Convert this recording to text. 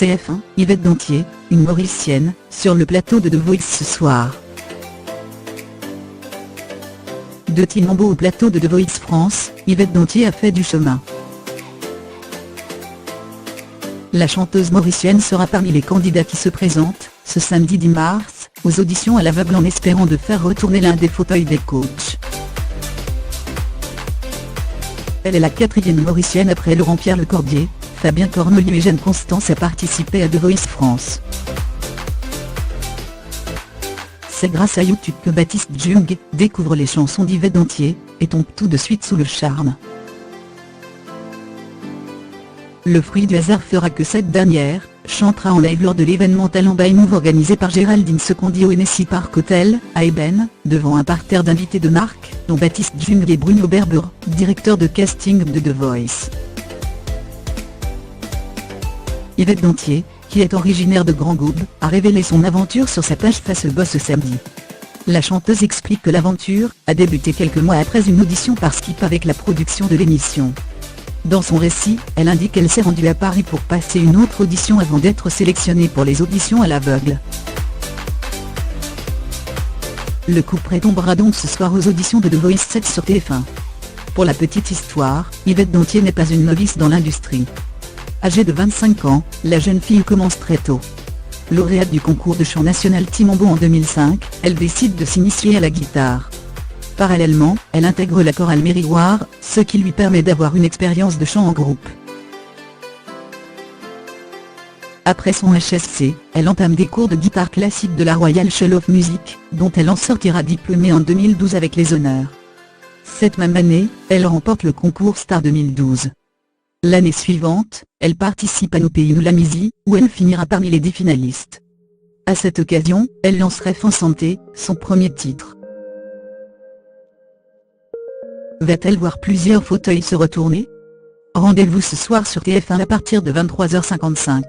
TF1, Yvette Dantier, une Mauricienne, sur le plateau de The Voice ce soir. De Timambo au plateau de The Voice France, Yvette Dantier a fait du chemin. La chanteuse mauricienne sera parmi les candidats qui se présentent, ce samedi 10 mars, aux auditions à l'aveugle en espérant de faire retourner l'un des fauteuils des coachs. Elle est la 4e mauricienne après Laurent-Pierre Le Cordier, Fabien Corneliu et Jeanne Constance à participer à The Voice France. C'est grâce à YouTube que Baptiste Jung découvre les chansons d'Yvette Dantier, et tombe tout de suite sous le charme. Le fruit du hasard fera que cette dernière chantera en live lors de l'événement Talent by Move organisé par Géraldine Secondi au Hennessy Park Hotel, à Eben, devant un parterre d'invités de marque, dont Baptiste Jung et Bruno Berber, directeur de casting de The Voice. Yvette Dantier, qui est originaire de Grand Goub, a révélé son aventure sur sa page Facebook ce samedi. La chanteuse explique que l'aventure a débuté quelques mois après une audition par Skip avec la production de l'émission. Dans son récit, elle indique qu'elle s'est rendue à Paris pour passer une autre audition avant d'être sélectionnée pour les auditions à l'aveugle. Le coup près tombera donc ce soir aux auditions de The Voice 7 sur TF1. Pour la petite histoire, Yvette Dantier n'est pas une novice dans l'industrie. Âgée de 25 ans, la jeune fille commence très tôt. Lauréate du concours de chant national Timambo en 2005, elle décide de s'initier à la guitare. Parallèlement, elle intègre la chorale Mérigoire, ce qui lui permet d'avoir une expérience de chant en groupe. Après son HSC, elle entame des cours de guitare classique de la Royal School of Music, dont elle en sortira diplômée en 2012 avec les honneurs. Cette même année, elle remporte le concours Star 2012. L'année suivante, elle participe à Nos Pays Nous la Misi, où elle finira parmi les 10 finalistes. À cette occasion, elle lance Rêve en santé, son premier titre. Va-t-elle voir plusieurs fauteuils se retourner? Rendez-vous ce soir sur TF1 à partir de 23h55.